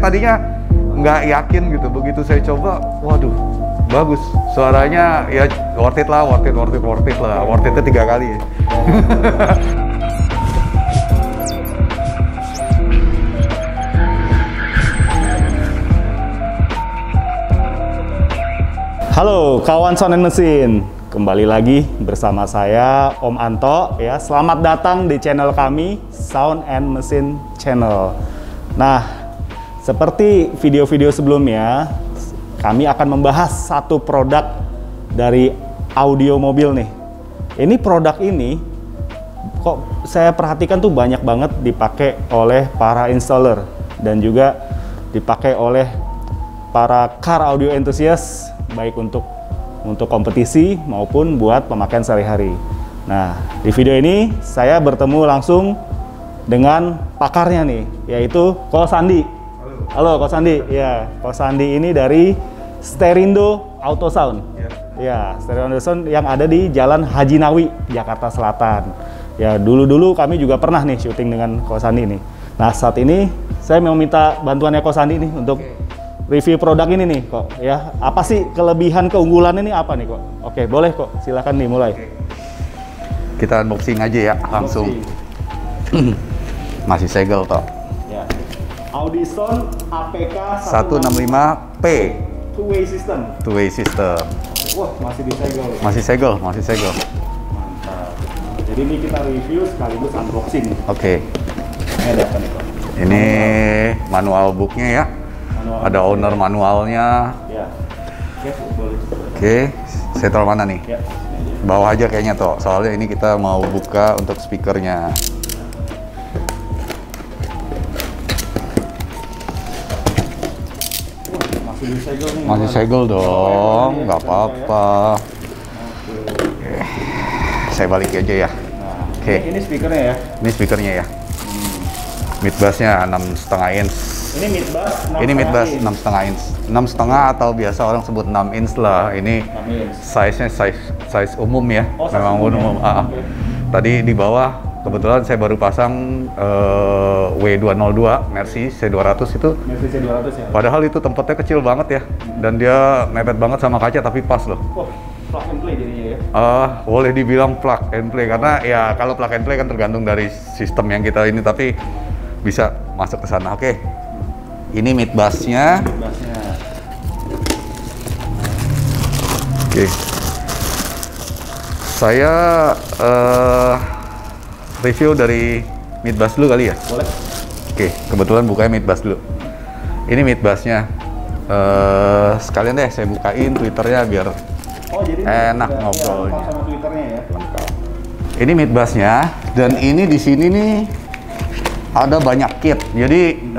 tadinya nggak yakin gitu, begitu saya coba, waduh, bagus. Suaranya ya worth it lah, worth it-nya 3 kali ya. Halo kawan sound and mesin, kembali lagi bersama saya Om Anto ya. Selamat datang di channel kami Sound and Mesin Channel. Nah, seperti video-video sebelumnya, kami akan membahas satu produk dari audio mobil nih. Ini produk ini kok saya perhatikan tuh banyak banget dipakai oleh para installer dan juga dipakai oleh para car audio enthusiast, baik untuk kompetisi maupun buat pemakaian sehari-hari. Nah, di video ini saya bertemu langsung dengan pakarnya nih, yaitu Ko Sandi. Halo Ko Sandi. Ya, Ko Sandi ini dari Sterindo Auto Sound. Ya, Sterindo Auto Sound yang ada di Jalan Haji Nawi, Jakarta Selatan. Ya, dulu kami juga pernah nih syuting dengan Ko Sandi nih. Nah, saat ini saya mau minta bantuannya Ko Sandi nih untuk review produk ini nih kok ya. Apa sih kelebihan keunggulan ini apa nih kok? Oke, boleh kok, silakan nih mulai. Kita unboxing aja ya langsung. Masih segel toh ya. Audison APK 165P two-way system. Two-way system. Wah, masih disegel. Masih segel. Mantap. Jadi ini kita review sekaligus unboxing. Oke. Ini ada apa nih kok? Ini manual booknya ya. Ada owner manualnya. Ya. Oke, boleh. Oke, saya taruh mana nih? Ya. Bawah aja kayaknya toh. Soalnya ini kita mau buka untuk speakernya. Masih disegel nih. Masih segel dong, nggak apa-apa. Saya balik aja ya. Nah, Oke. Ini speakernya ya. Ini speakernya ya. Mid bassnya 6,5 inch. Ini mid bass. Ini mid bass 6,5 inch. 6,5 atau biasa orang sebut 6 inch lah. Ini 6 inch. size-nya size umum ya. Oh, size memang umum. Okay. Tadi di bawah kebetulan saya baru pasang W202 Mercy C200 itu. Mercy C200 ya. Padahal itu tempatnya kecil banget ya. Dan dia mepet banget sama kaca tapi pas loh. Oh, plug and play jadinya ya. Boleh dibilang plug and play karena ya kalau plug and play kan tergantung dari sistem yang kita ini, tapi bisa masuk ke sana. Oke. Ini mid bass-nya. Oke. Saya review dari mid bass dulu kali ya. Boleh. Oke, kebetulan bukanya mid bass dulu. Ini mid bass-nya. Sekalian deh saya bukain Twitternya biar enak ngobrolnya. Sama Twitternya ya. Lengkap. Ini mid bass-nya dan ini di sini nih ada banyak kit. Jadi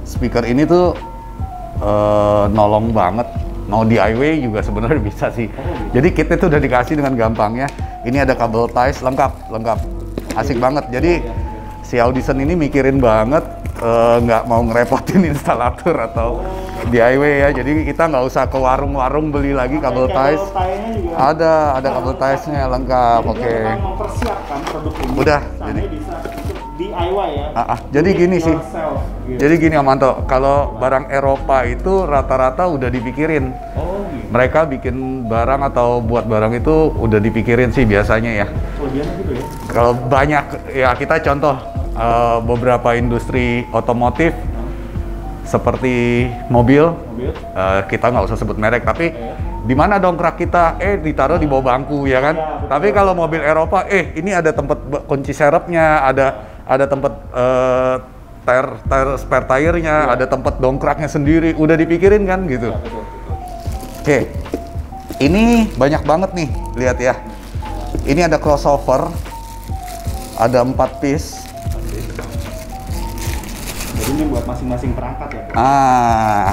speaker ini tuh nolong banget. Mau DIY juga sebenarnya bisa sih. Jadi kitnya tuh udah dikasih dengan gampangnya. Ini ada kabel ties lengkap. Asik banget. Jadi si Audison ini mikirin banget, nggak mau ngerepotin instalator atau DIY ya. Jadi kita nggak usah ke warung-warung beli lagi kabel ties. Ada kabel tiesnya lengkap. Oke. Mempersiapkan produk ini. Udah. Jadi bisa DIY ya. Jadi gini sih. Gitu. Jadi gini Amanto, kalau barang Eropa itu rata-rata udah dipikirin. Oh, gitu. Mereka bikin barang atau buat barang itu udah dipikirin sih biasanya ya. Kelebihannya gitu ya. Kalau banyak ya kita contoh beberapa industri otomotif seperti mobil. Kita nggak usah sebut merek, tapi di mana dongkrak kita? Ditaruh di bawah bangku ya kan? Ya, tapi kalau mobil Eropa, ini ada tempat kunci serepnya, ada tempat spare tire-nya, ada tempat dongkraknya sendiri, udah dipikirin kan gitu. Ya, betul. Oke, ini banyak banget nih, lihat ya. Ini ada crossover, ada 4 piece. Jadi ini buat masing-masing perangkat ya.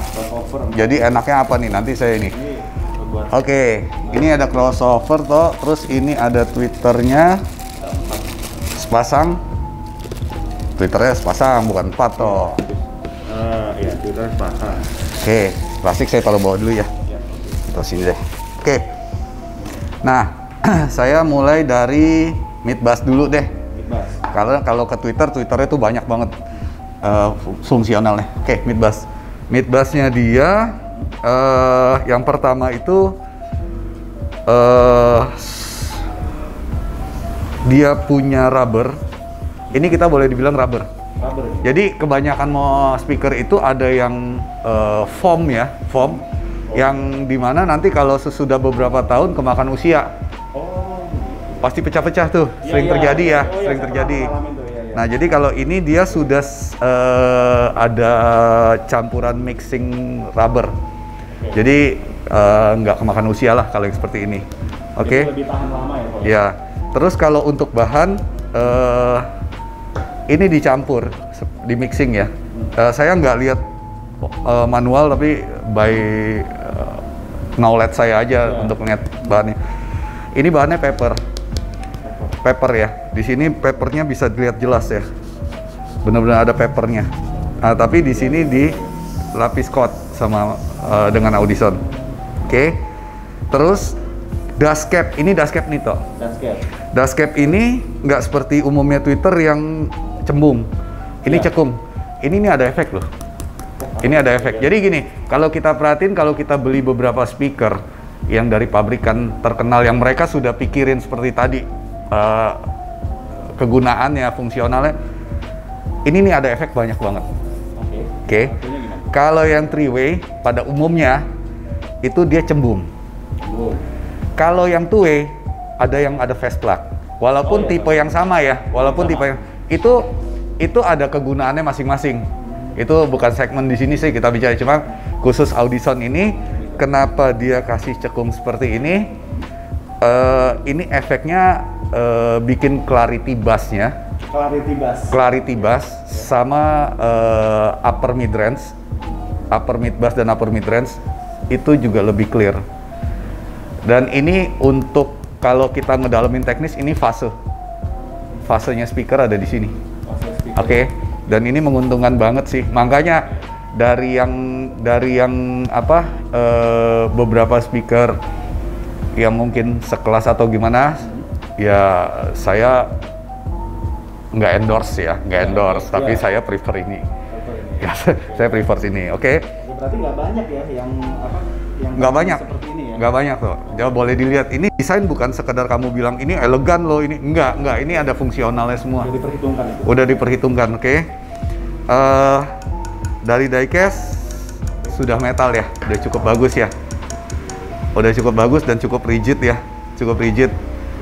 Crossover. Jadi enaknya apa nih? Nanti saya ini. Oke, ini ada crossover toh, terus ini ada Twitternya sepasang. Twitternya sepasang, bukan 4 toh. Iya, Twitter sepasang. Oke, plastik saya taruh bawah dulu ya. Terus ini deh. Oke. Nah, saya mulai dari mid bass dulu deh. Karena kalau ke Twitternya tuh banyak banget. fungsionalnya. Oke, mid bass. Mid bassnya dia yang pertama itu dia punya rubber. Ini kita boleh dibilang rubber. Jadi kebanyakan mau speaker itu ada yang foam ya, foam, yang dimana nanti kalau sesudah beberapa tahun kemakan usia, pasti pecah-pecah tuh, sering terjadi ya, sering terjadi. Nah jadi kalau ini dia sudah ada campuran mixing rubber, jadi nggak kemakan usia lah kalau yang seperti ini. Oke. Lebih tahan lama ya, Pak? Ya. Terus kalau untuk bahan ini dicampur, di mixing ya. Saya nggak lihat manual, tapi by knowledge saya aja untuk lihat bahannya. Ini bahannya paper ya. Di sini papernya bisa dilihat jelas ya. Benar-benar ada papernya. Nah, tapi di sini dilapis coat sama dengan Audison. Oke. Terus dust cap, ini dust cap nih toh. Dust cap ini nggak seperti umumnya Twitter yang cembung. Ini cekung. Ini nih ada efek loh. Ini ada efek. Jadi gini, kalau kita perhatiin, kalau kita beli beberapa speaker yang dari pabrikan terkenal yang mereka sudah pikirin seperti tadi kegunaannya, fungsionalnya, ini nih ada efek banyak banget. Oke. Kalau yang three way pada umumnya itu dia cembung. Kalau yang two way ada fast plug. Walaupun tipe yang sama ya, walaupun tipe yang itu ada kegunaannya masing-masing. Itu bukan segmen di sini sih kita bicara, cuma khusus Audison ini kenapa dia kasih cekung seperti ini? Ini efeknya bikin clarity bass-nya. Clarity bass sama upper mid bass dan upper mid range itu juga lebih clear. Dan ini untuk kalau kita ngedalamin teknis, ini fasenya speaker ada di sini. Oke. Dan ini menguntungkan banget sih. Makanya dari yang beberapa speaker yang mungkin sekelas atau gimana, ya saya nggak endorse, tapi saya prefer ini. Ya, saya prefer sini. Oke. Berarti nggak banyak ya yang nggak banyak. Seperti ini ya? Nggak banyak tuh. Ya boleh dilihat. Ini desain bukan sekedar kamu bilang ini elegan loh, ini enggak. Ini ada fungsionalnya semua. Udah diperhitungkan itu. Udah diperhitungkan, oke. Dari diecast sudah metal ya, udah cukup bagus ya. Udah cukup bagus dan cukup rigid ya, cukup rigid.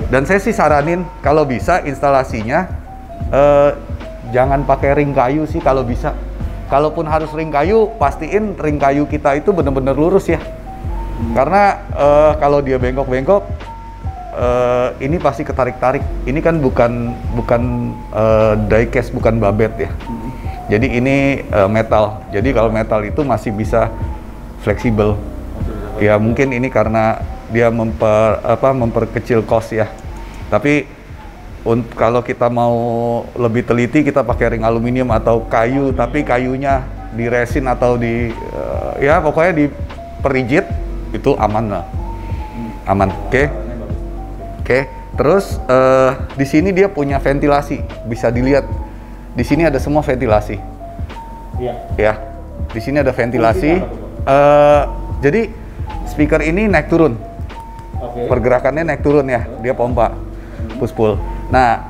Dan saya sih saranin kalau bisa instalasinya jangan pakai ring kayu sih kalau bisa. Kalaupun harus ring kayu, pastiin ring kayu kita itu benar-benar lurus ya. Karena kalau dia bengkok-bengkok, ini pasti ketarik-tarik. Ini kan bukan diecast, bukan babet ya. Jadi ini metal. Jadi kalau metal itu masih bisa fleksibel. Ya mungkin ini karena dia memperkecil cost ya. Tapi kalau kita mau lebih teliti, kita pakai ring aluminium atau kayu, tapi kayunya di resin atau ya pokoknya di perigid, itu aman lah, aman. Oke. Terus di sini dia punya ventilasi, bisa dilihat. Di sini ada semua ventilasi. Iya. Ya, di sini ada ventilasi. Jadi speaker ini naik turun. Pergerakannya naik turun ya, dia pompa, push pull. Nah,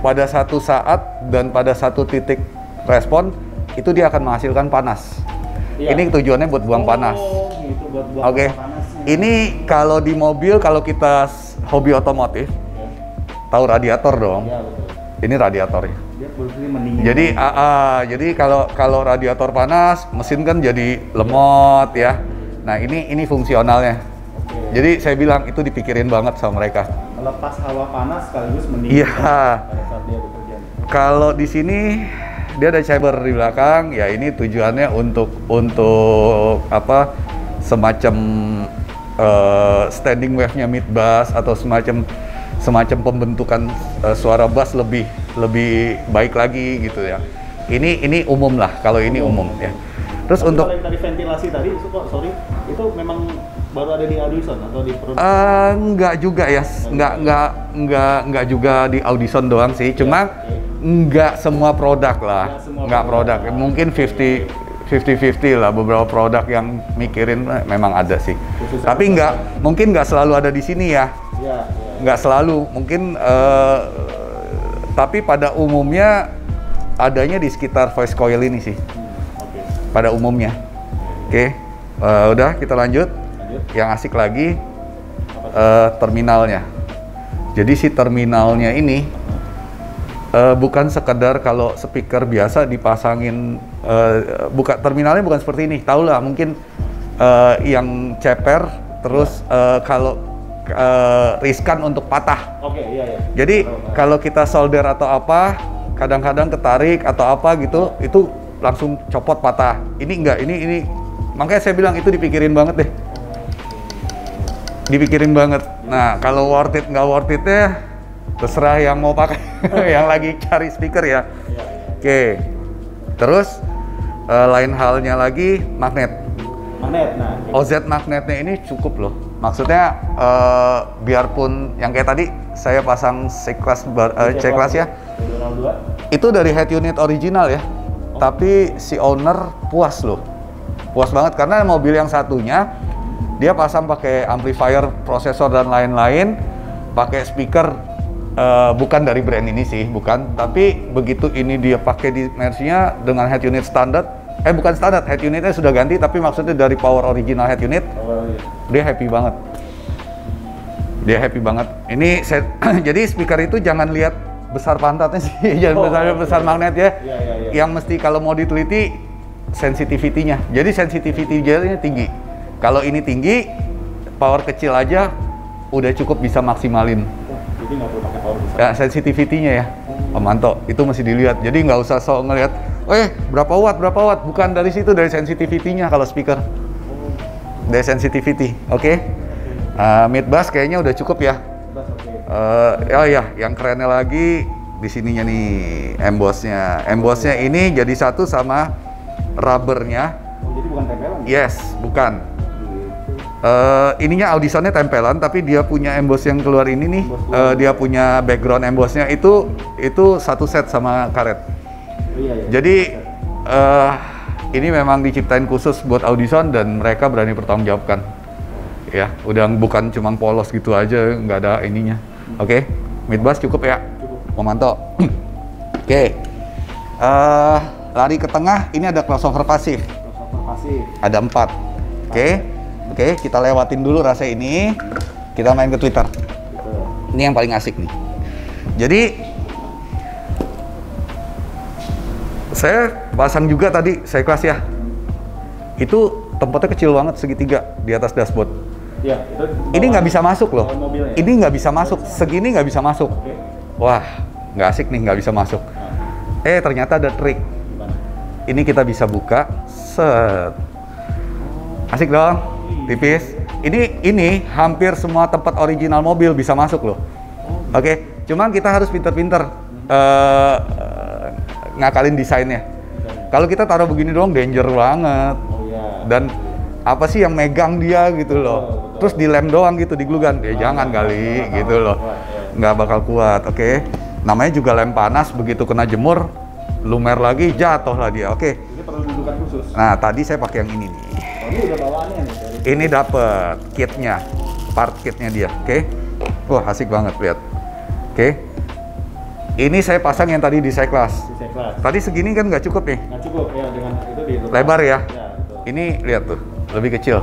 pada satu saat dan pada satu titik respon itu dia akan menghasilkan panas. Iya. Ini tujuannya buat buang panas. Gitu, buat buang Oke. Ini kalau di mobil, kalau kita hobi otomotif, tahu radiator dong. Iya, betul. Ini radiatornya. Dia mendingin. Jadi kalau radiator panas, mesin kan jadi lemot ya. Nah ini fungsionalnya. Jadi saya bilang itu dipikirin banget sama mereka. Lepas hawa panas sekaligus mendingin. Iya. Pada saat dia bekerja. Kalau di sini dia ada chamber di belakang, ya ini tujuannya untuk semacam standing wave-nya mid bass atau semacam pembentukan suara bass lebih baik lagi gitu ya. Ini umum lah, kalau ini umum ya. Terus tapi untuk kalau yang tadi ventilasi tadi itu memang baru ada di Audison atau di produk? Enggak juga ya, enggak juga di Audison doang sih, cuma enggak semua produk lah, enggak produk, mungkin 50-50 lah, beberapa produk yang mikirin memang ada sih. Tapi mungkin nggak selalu ada di sini ya, nggak selalu, mungkin tapi pada umumnya adanya di sekitar voice coil ini sih, pada umumnya. Oke, udah kita lanjut. Yang asik lagi terminalnya. Jadi si terminalnya ini bukan sekedar kalau speaker biasa dipasangin, terminalnya bukan seperti ini. Tahu lah mungkin yang ceper, terus kalau riskan untuk patah. Jadi kalau kita solder atau apa, kadang-kadang ketarik atau apa gitu, itu langsung copot patah. Ini enggak, ini makanya saya bilang itu dipikirin banget deh. Dipikirin banget. Nah, kalau worth it nggak worth it-nya terserah yang mau pakai, yang lagi cari speaker ya. Oke. Terus lain halnya lagi magnet. Nah, OZ magnetnya ini cukup loh. Maksudnya biarpun yang kayak tadi saya pasang C-Class ya, itu dari head unit original ya. Tapi si owner puas loh, puas banget karena mobil yang satunya dia pasang pakai amplifier, prosesor dan lain-lain, pakai speaker bukan dari brand ini sih, bukan. Tapi begitu ini dia pakai di Mercy-nya dengan head unit standar, bukan standar, head unitnya sudah ganti, tapi maksudnya dari power original head unit, dia happy banget. Dia happy banget. Ini jadi speaker itu jangan lihat besar pantatnya sih, jangan besar magnet ya. Yang mesti kalau mau diteliti sensitivity-nya. Jadi sensitivity-nya tinggi. Kalau ini tinggi, power kecil aja udah cukup bisa maksimalin. Jadi nggak perlu pakai power besar. Ya, sensitivity-nya ya, Om Anto, itu mesti dilihat. Jadi nggak usah sok ngelihat, berapa watt, bukan dari situ, dari sensitivity-nya kalau speaker. Dari sensitivity, oke? Mid bass kayaknya udah cukup ya. Yang kerennya lagi di sininya nih, embossnya. Embossnya ini jadi satu sama rubbernya. Jadi bukan tempelan? Yes, bukan. Ininya Audisonnya tempelan, tapi dia punya emboss yang keluar ini nih. Dia punya background embossnya itu satu set sama karet. Jadi ini memang diciptain khusus buat Audison dan mereka berani bertanggung jawabkan. Ya, udah bukan cuma polos gitu aja, nggak ada ininya. Oke, mid bass cukup ya, Memanto. Oke, lari ke tengah. Ini ada crossover pasif. Ada 4. Oke, kita lewatin dulu rasa ini. Kita main ke Twitter. Ini yang paling asik nih. Jadi saya pasang juga tadi C-Class ya. Itu tempatnya kecil banget, segitiga di atas dashboard. Ya, ini nggak bisa masuk loh. Mobilnya. Ini nggak bisa masuk. Segini nggak bisa masuk. Wah, nggak asik nih, nggak bisa masuk. Ternyata ada trik. Ini kita bisa buka. Set. Asik dong. Tipis. Ini hampir semua tempat original mobil bisa masuk loh. Oke, cuman kita harus pinter-pinter ngakalin desainnya. Kalau kita taruh begini doang danger banget. Dan apa sih yang megang dia gitu loh. Terus dilem doang gitu, diglugan. Jangan kali gitu loh. Nggak bakal kuat. Oke. Namanya juga lem panas, begitu kena jemur lumer lagi, jatuh lah dia. Oke. Ini perlu dudukan khusus. Nah, tadi saya pakai yang ini nih. Ini udah bawaannya nih. Ini dapet kitnya, part kitnya dia. Oke. Wah, asik banget lihat. Oke. Ini saya pasang yang tadi di C-Class. Tadi segini kan nggak cukup nih. Nggak cukup ya, dengan itu di lebar ya. Betul. Ini lihat tuh, lebih kecil.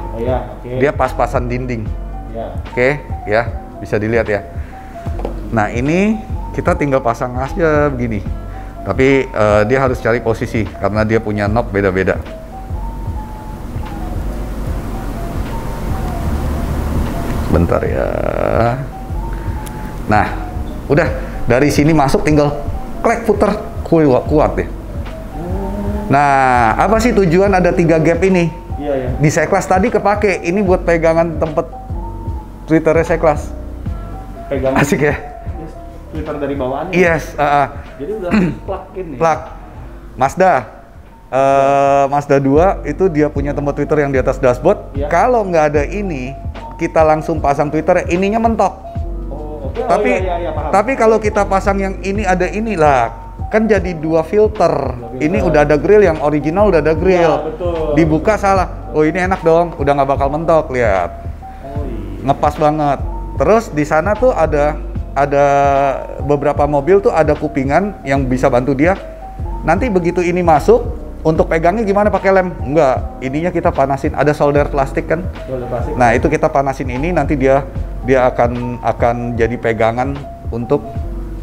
Dia pas-pasan dinding. Oke, ya bisa dilihat ya. Nah, ini kita tinggal pasang aja begini. Tapi dia harus cari posisi karena dia punya knob beda-beda. Bentar ya. Nah, udah dari sini masuk tinggal klek puter, kuat deh. Nah, apa sih tujuan ada 3 gap ini? Iya. Di C-Class tadi kepake, ini buat pegangan tempat Twitternya C-Class. Pegangan. Asik ya? Twitter dari bawaannya. Yes. Jadi udah plug in nih. Plug. Mazda. Mazda 2 itu dia punya tombol Twitter yang di atas dashboard. Iya. Kalau nggak ada ini, kita langsung pasang Twitter, ininya mentok. Oh, oke. Tapi Paham. tapi kalau kita pasang yang ini ada inilah, kan jadi dua filter. Ini udah ada grill, yang original udah ada grill. Ya, betul. Dibuka salah. Oh ini enak dong, udah nggak bakal mentok, lihat. Oh, iya. Ngepas banget. Terus di sana tuh ada beberapa mobil tuh ada kupingan yang bisa bantu dia. Nanti begitu ini masuk, untuk pegangnya gimana pakai lem? Enggak, ininya kita panasin. Ada solder plastik kan? Solder plastik. Nah itu kita panasin ini, nanti dia akan jadi pegangan untuk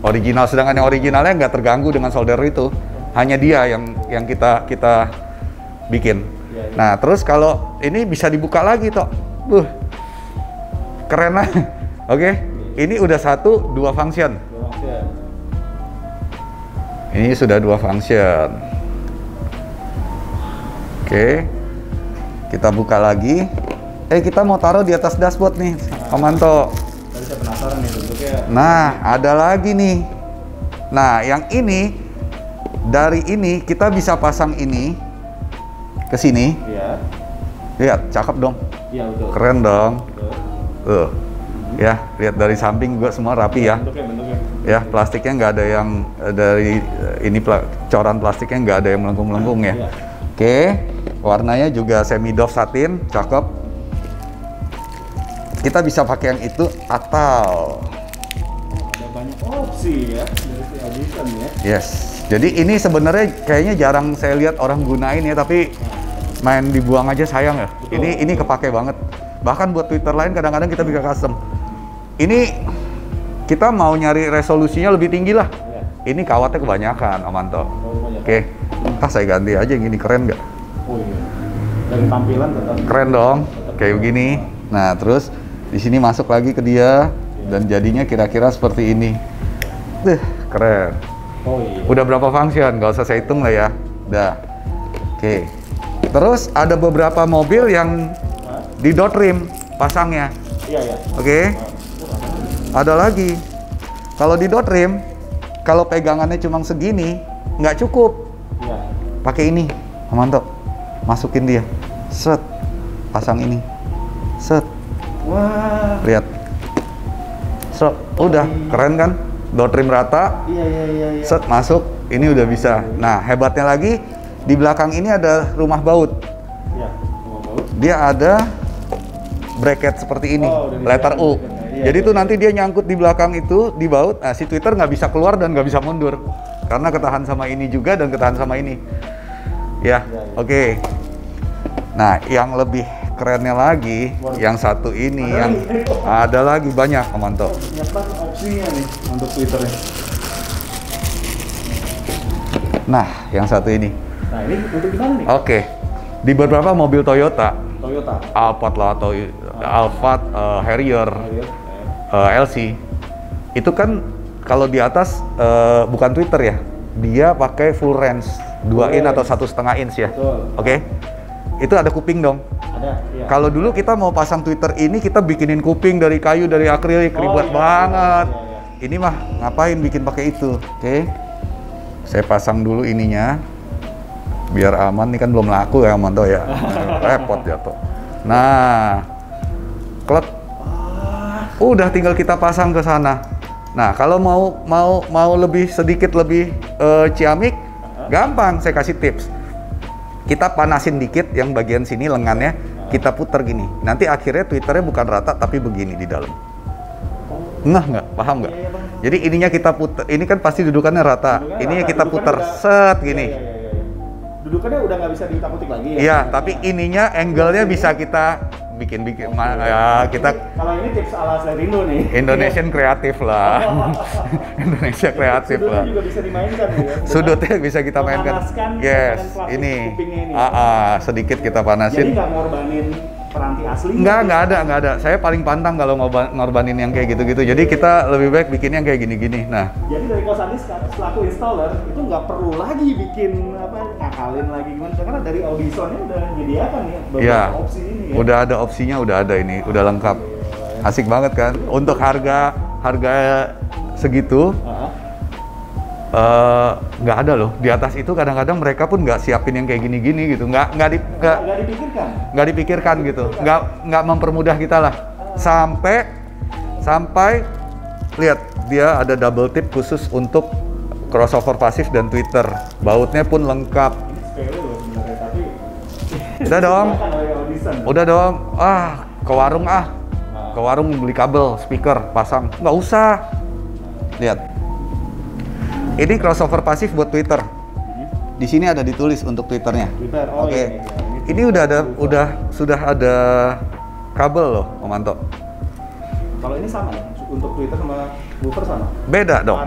original. Sedangkan yang originalnya nggak terganggu dengan solder itu. Hanya dia yang kita bikin. Ya. Nah terus kalau ini bisa dibuka lagi toh. Keren lah. Oke, ini udah 1, 2 function. Ini sudah 2 function. Oke, kita buka lagi. Kita mau taruh di atas dashboard nih, Komanto. Tadi saya penasaran nih bentuknya. Nah, ada lagi nih. Nah, yang ini dari ini kita bisa pasang ini ke sini. Iya. Lihat, cakep dong. Iya, betul. Keren dong. Betul. Ya, lihat dari samping juga semua rapi ya. Bentuknya. Ya, plastiknya nggak ada yang dari ini coran plastiknya nggak ada yang melengkung-melengkung ya. Iya. Oke, warnanya juga semi doff satin, cakep. Kita bisa pakai yang itu atau Ada banyak opsi ya dari si Addison ya. yes. Jadi ini sebenarnya kayaknya jarang saya lihat orang gunain ya, tapi main dibuang aja sayang ya. Betul. Ini kepake banget. Bahkan buat Twitter lain kadang-kadang kita bisa custom. Ini kita mau nyari resolusinya lebih tinggi lah. Iya. Ini kawatnya kebanyakan, Amanto. Banyak. Oke, saya ganti aja yang ini, keren nggak? Oh iya. Dari tampilan tetap. Keren dong, kayak begini. Nah, terus di sini masuk lagi ke dia dan jadinya kira-kira seperti ini. Keren. Oh iya. Udah berapa function? Nggak usah saya hitung lah ya. Udah. Oke. Terus ada beberapa mobil yang di dot rim pasangnya. Iya, iya. Oke. Ada lagi. Kalau di dot rim, kalau pegangannya cuma segini, nggak cukup. Iya. Pakai ini, mantap. Masukin dia. Set. Pasang ini. Set. Wah. Lihat. Set. Udah, keren kan? Dot rim rata. Iya. Set masuk. Ini udah bisa. Nah, hebatnya lagi di belakang ini ada rumah baut. Iya. Mau baut. Dia ada bracket seperti ini, Oh, udah bisa letter U. bracketnya. Iya, Jadi iya. tuh nanti dia nyangkut di belakang itu, di baut. Nah, si Twitter nggak bisa keluar dan nggak bisa mundur. Karena ketahan sama ini juga dan ketahan sama ini. Ya, oke. Nah, yang lebih kerennya lagi, yang satu ini, yang ada lagi banyak, Komanto. Banyak banget opsinya nih untuk Twitternya. Nah, yang satu ini. Nah ini untuk gimana nih? Oke. Di beberapa mobil Toyota, Toyota. Alphard lah atau Alphard, Harrier, LC, itu kan kalau di atas bukan Twitter ya, dia pakai full range, 2 in atau 1,5 inch ya. Betul. Oke. Itu ada kuping dong. Ada. Iya. Kalau dulu kita mau pasang Twitter ini, kita bikinin kuping dari kayu, dari akrilik, ribet iya, banget. iya. Ini mah ngapain bikin pakai itu? Oke. Saya pasang dulu ininya. Biar aman, nih kan belum laku ya, Manto ya. Repot jatuh. Nah, klek. Udah tinggal kita pasang ke sana. Nah, kalau mau lebih sedikit lebih ciamik, gampang, saya kasih tips. Kita panasin dikit yang bagian sini lengannya, kita putar gini. Nanti akhirnya Twitternya bukan rata tapi begini di dalam. Nggak? Paham nggak? Iya, Bang. Jadi ininya kita putar, ini kan pasti dudukannya rata. Dudukannya Ininya rata, kita dudukannya putar udah- set gini. Iya. Dudukannya udah nggak bisa diutak-utik lagi ya? Iya, tapi ininya angle-nya bisa kita bikin ya kita Kalau ini tips ala Slerindo nih. Indonesian kreatif lah. Indonesia kreatif Sudutnya lah. juga bisa dimainkan ya? Sudutnya bisa kita mainkan. Memanaskan Yes, dengan plastik ini. kupingnya ini. Sedikit kita Jadi panasin. nggak ngorbanin peranti asli? Nggak ada. Saya paling pantang kalau ngorbanin yang kayak gitu-gitu. Jadi kita lebih baik bikin yang kayak gini-gini. Nah, Jadi dari Kosandi selaku installer itu nggak perlu lagi bikin ngakalin lagi gimana? Karena dari Audisonnya udah menyediakan ya beberapa ya, opsi ini ya. udah ada opsinya, udah ada ini, udah lengkap. Asik banget kan? Untuk harga segitu, Ah, nggak ada loh. Di atas itu kadang-kadang mereka pun nggak siapin yang kayak gini-gini gitu. Nggak dipikirkan gitu. Nggak mempermudah kita lah. Sampai lihat dia ada double tip khusus untuk crossover pasif dan tweeter. Bautnya pun lengkap. Udah dong. Udah dong. Ke warung Ke warung beli kabel, speaker, pasang. Nggak usah. Lihat. Ini crossover pasif buat tweeter. Di sini ada ditulis untuk twitternya. Oke. Ini sudah ada kabel loh, Om Anto. Kalau ini sama ya? Untuk Twitter sama woofer sama? Beda dong.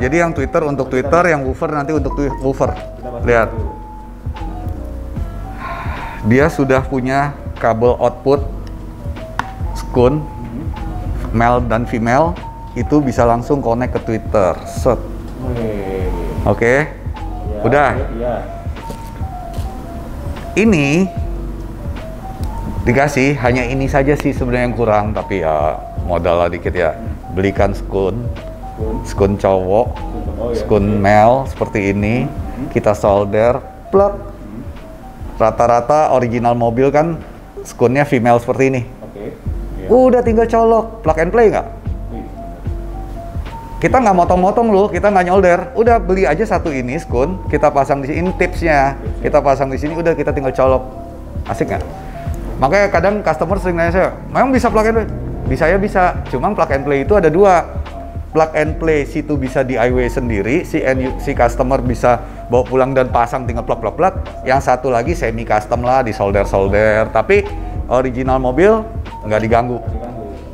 Jadi yang Twitter untuk Twitter, yang woofer nanti untuk woofer. Lihat. Dia sudah punya kabel output skun, male dan female, itu bisa langsung connect ke Twitter. Set. Oke. Udah. Ini dikasih hanya ini saja sih sebenarnya yang kurang, tapi ya modal lah dikit ya. Belikan skun cowok, skun male seperti ini, kita solder, plug. Rata-rata original mobil kan skunnya female seperti ini. Udah tinggal colok, plug and play nggak? Kita nggak motong-motong loh, kita nggak nyolder. Udah beli aja satu ini skun, kita pasang di sini. Ini tipsnya, kita pasang di sini. Udah kita tinggal colok, asik nggak? Makanya kadang customer sering nanya saya, memang bisa plug and play? Bisa ya bisa, cuman plug and play itu ada dua. Plug and play situ bisa DIY sendiri, si customer bisa bawa pulang dan pasang tinggal plug. Yang satu lagi semi custom lah, di solder, tapi original mobil nggak diganggu.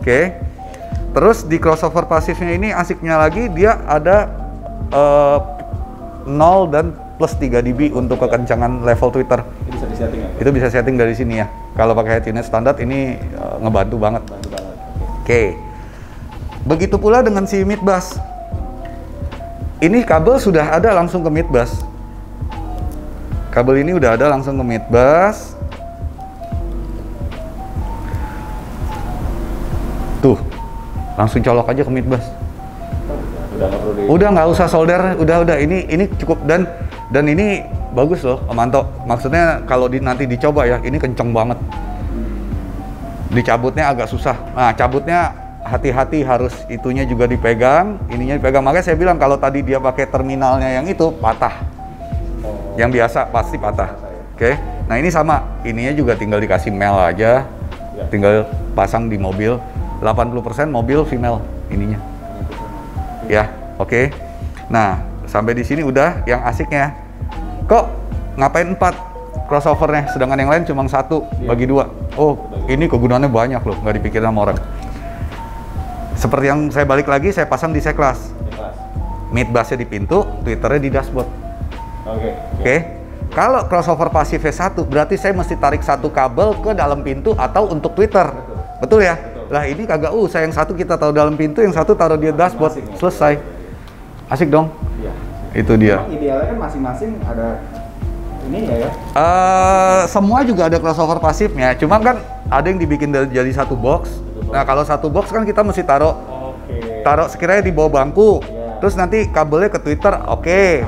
Oke. Terus di crossover pasifnya ini asiknya lagi dia ada 0 dan plus 3 dB untuk kekencangan level tweeter. Itu bisa disetting ya? Itu bisa setting dari sini ya. Kalau pakai head unit standar ini ngebantu banget. Oke. Begitu pula dengan si mid bus. Ini kabel sudah ada langsung ke mid bus. Kabel ini udah ada langsung ke mid bus. Tuh, langsung colok aja ke mid bus. Udah nggak usah solder, udah ini cukup dan ini bagus loh, Om Anto. Maksudnya kalau nanti dicoba ya, ini kenceng banget. Dicabutnya agak susah. Nah, cabutnya hati-hati, harus itunya juga dipegang, ininya dipegang. Makanya saya bilang kalau tadi dia pakai terminalnya yang itu patah. Yang biasa pasti patah. Oke. Nah, ini sama. Ininya juga tinggal dikasih mel aja. Tinggal pasang di mobil. 80% mobil female ininya. Ya, oke. Nah, sampai di sini udah yang asiknya. Kok ngapain 4 crossovernya, sedangkan yang lain cuma 1 bagi 2? Oh, ini kegunaannya banyak loh, nggak dipikirin sama orang. Seperti yang saya balik lagi, saya pasang di C-Class. Mid busnya di pintu, twitternya di dashboard. Oke. Kalau crossover pasifnya 1, berarti saya mesti tarik 1 kabel ke dalam pintu atau untuk Twitter. Betul ya? Lah ini kagak usah, yang 1 kita taruh dalam pintu, yang 1 taruh di dashboard. Selesai. Asik dong? Iya. Itu dia. Memang idealnya kan masing-masing ada ini ya? Semua juga ada crossover pasifnya, cuma kan ada yang dibikin jadi 1 box. Nah, kalau 1 box kan kita mesti taruh sekiranya di bawah bangku. Terus nanti kabelnya ke Twitter,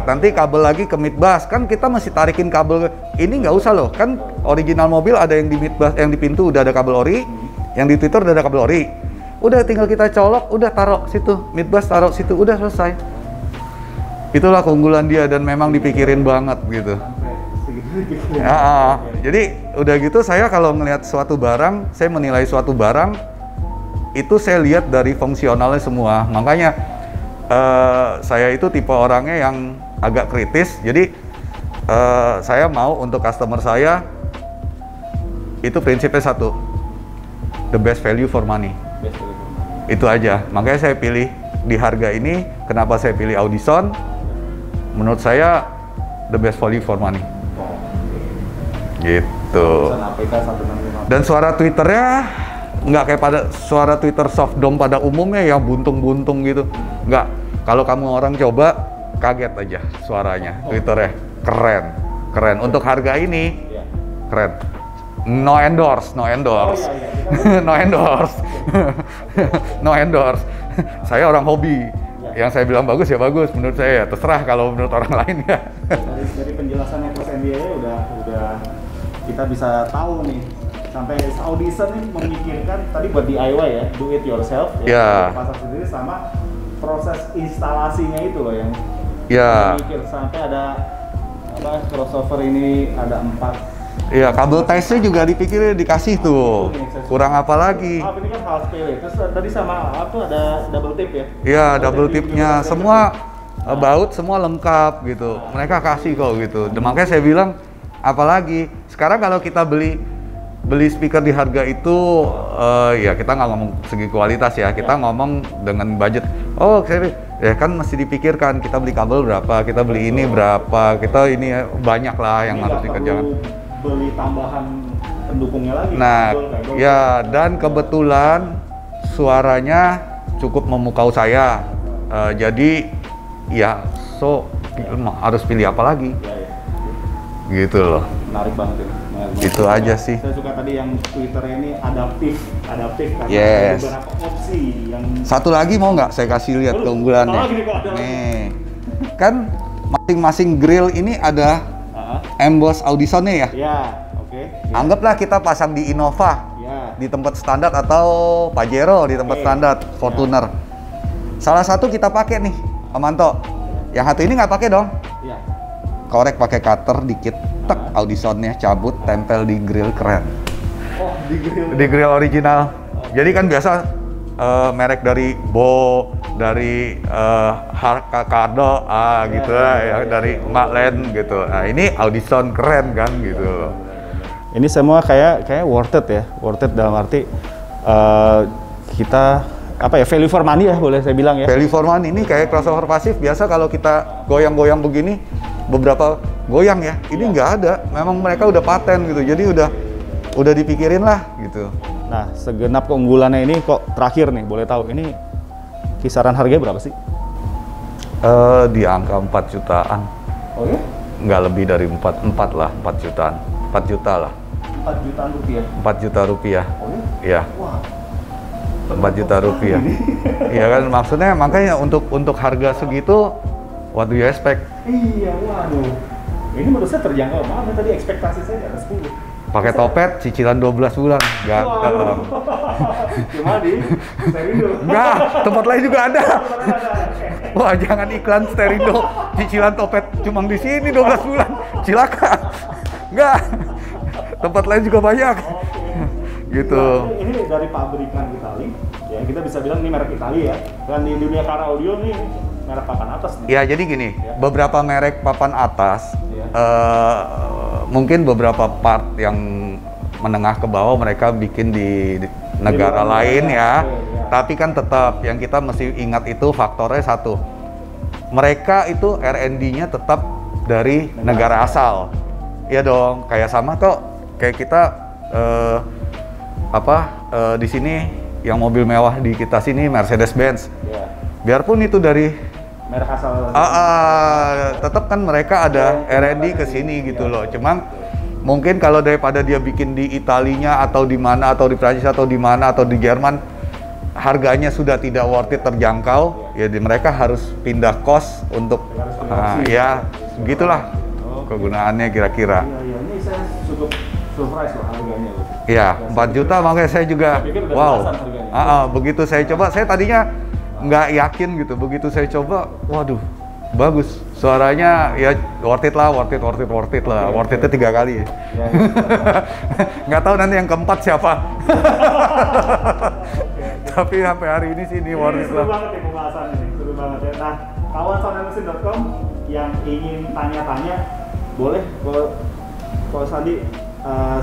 nanti kabel lagi ke mid bus. Kan kita mesti tarikin kabel. Ini nggak usah loh, kan original mobil ada yang di mid bus, yang di pintu udah ada kabel ori, yang di Twitter udah ada kabel ori. Udah tinggal kita colok, udah taruh situ, mid bus taruh situ, udah selesai. Itulah keunggulan dia dan memang dipikirin banget gitu. Jadi udah gitu saya kalau ngelihat suatu barang, saya menilai suatu barang itu saya lihat dari fungsionalnya semua. Makanya saya itu tipe orangnya yang agak kritis. Jadi saya mau untuk customer saya itu prinsipnya 1, the best value for money. Itu aja. Makanya saya pilih di harga ini. Kenapa saya pilih Audison? Menurut saya the best value for money. Gitu. Dan suara Twitternya nggak kayak pada suara Twitter soft dome pada umumnya yang buntung-buntung gitu. Nggak. Kalau kamu orang coba, kaget aja suaranya. Twitternya keren. Untuk harga ini keren. No endorse. No endorse. Saya orang hobi. yang saya bilang bagus ya bagus, menurut saya ya terserah kalau menurut orang lain ya. Dari penjelasannya Coach Andy udah kita bisa tahu nih sampai Audison nih memikirkan tadi buat DIY ya, do it yourself ya, pasang sendiri sama proses instalasinya itu loh yang mikir sampai ada crossover ini ada 4. Iya, kabel tie-nya juga dipikir dikasih tuh. Kurang apa lagi? Ini kan hal sepele. Terus tadi sama ada double tip ya? Iya, double tipnya semua baut semua lengkap gitu. Mereka kasih kok gitu. Makanya saya bilang apalagi sekarang kalau kita beli speaker di harga itu ya kita nggak ngomong segi kualitas ya, kita ngomong dengan budget. Oh, ya kan mesti dipikirkan kita beli kabel berapa, kita beli ini berapa, kita ini banyak lah yang harus dikerjakan. Beli tambahan pendukungnya lagi. Nah, ya dan kebetulan suaranya cukup memukau saya. Jadi ya harus pilih apa lagi? Gitu loh. Menarik banget ya. Itu aja sih. Saya suka tadi yang Twitternya ini adaptif karena yes. ada beberapa opsi yang. Satu lagi mau nggak saya kasih lihat keunggulannya? Nih, kan masing-masing grill ini ada emboss Audisonnya ya? Ya, oke. Anggaplah kita pasang di Innova, di tempat standar atau Pajero di tempat standar, Fortuner. Salah satu kita pakai nih, Om Anto. Yang satu ini nggak pakai dong? Iya. Korek pakai cutter dikit, tek Audisonnya cabut, tempel di grill, keren. Oh, di grill? Di grill original. Jadi kan biasa merek dari Bo, dari Cardo, gitu lah, ya, dari Maclen gitu. Nah ini Audison keren kan gitu. Ini semua kayak worth it ya, worth it dalam arti kita value for money ya boleh saya bilang ya. Value for money ini kayak crossover pasif biasa kalau kita goyang-goyang begini beberapa goyang ya. Ini nggak ada, memang mereka udah paten gitu. Jadi udah dipikirin lah gitu. Nah, segenap keunggulannya ini kok terakhir nih, boleh tahu ini kisaran harganya berapa sih? Di angka 4 jutaan. Oh ya? Nggak lebih dari 4 lah, 4 jutaan. 4 juta lah. 4 jutaan rupiah? 4 juta rupiah. Oh ya? Iya. Wah. 4 juta rupiah. Iya kan, maksudnya makanya untuk harga segitu, what do you expect? Iya, waduh. Ini menurut saya terjangkau banget, tadi ekspektasi saya di atas 10. Pakai topet, cicilan 12 bulan. Ganteng. Cuma di Sterindo. Enggak, tempat lain juga ada. Wah, jangan iklan Sterindo. Cicilan topet cuma di sini 12 bulan. Cilaka. Enggak. Tempat lain juga banyak. Gitu. Nah, ini dari pabrikan Itali. Ya, kita bisa bilang ini merek Itali ya. Dan di dunia car audio nih merek papan atas nih. Ya, jadi gini, beberapa merek papan atas mungkin beberapa part yang menengah ke bawah mereka bikin di negara lain ya. Tapi kan tetap yang kita mesti ingat itu faktornya satu. Mereka itu R&D-nya tetap dari negara asal. Iya dong, kayak sama kok. Kayak kita di sini yang mobil mewah di kita sini Mercedes-Benz. Biarpun itu dari merek asal. Tetap kan mereka ada R&D ke sini gitu loh. Cuma mungkin kalau daripada dia bikin di Italinya atau di mana atau di Prancis atau di mana atau di Jerman harganya sudah tidak worth it, terjangkau, ya mereka harus pindah kos untuk ya begitulah kegunaannya kira-kira. Iya, ini saya cukup surprise loh harganya loh. Iya, 4 juta makanya saya juga wow. Begitu saya coba, saya tadinya nggak yakin gitu, begitu saya coba, waduh, bagus, suaranya ya worth it lah, worth it lah, worth it-nya 3 kali ya. Nggak tahu nanti yang keempat siapa. Tapi sampai hari ini sih ini worth it lah. Seru banget ya pembahasannya nih, seru banget ya. Nah, kawan soundandmesin.com yang ingin tanya-tanya, boleh kalau Sandi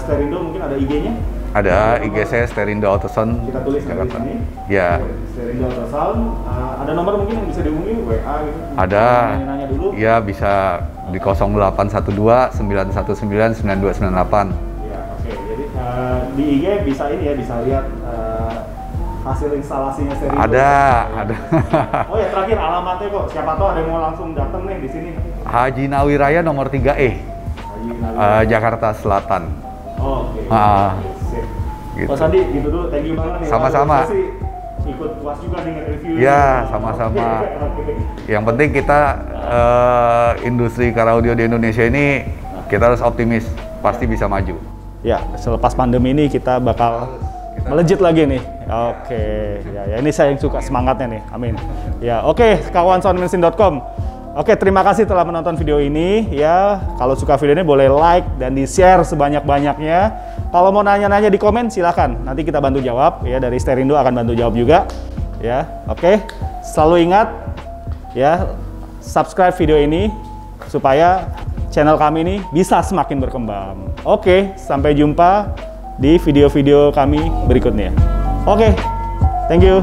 Sterindo mungkin ada IG-nya? Ada IG saya Sterindo Autosound. Kita tulis di sini. Ya. Sterindo Autosound. Ada nomor mungkin yang bisa dihubungi, WA gitu? Ada. Nanya dulu. Ya, bisa di 0812 919 9298. Ya, oke. Jadi di IG bisa ini ya, bisa lihat hasil instalasinya Sterindo. Ada. Oh ya, terakhir alamatnya kok. Siapa tahu ada yang mau langsung datang nih di sini. Haji Nawi Raya nomor 3E. Jakarta Selatan. Oh, oke. Gitu. Pak Sandi, gitu dulu. Thank you banget nih. Sama-sama. ikut puas juga nih nge-review. Ya, sama-sama. Yang penting kita industri car audio di Indonesia ini kita harus optimis, pasti bisa maju. Ya, selepas pandemi ini kita bakal melejit lagi nih. Oke, ya ini saya yang suka semangatnya nih. Amin. Ya, oke, kawan soundandmesin.com. Oke, terima kasih telah menonton video ini. Ya, kalau suka video ini boleh like dan di-share sebanyak-banyaknya. Kalau mau nanya-nanya di komen silakan. Nanti kita bantu jawab. Ya, dari Sterindo akan bantu jawab juga. Ya, oke. Selalu ingat, ya, subscribe video ini supaya channel kami ini bisa semakin berkembang. Oke, sampai jumpa di video-video kami berikutnya. Oke, thank you.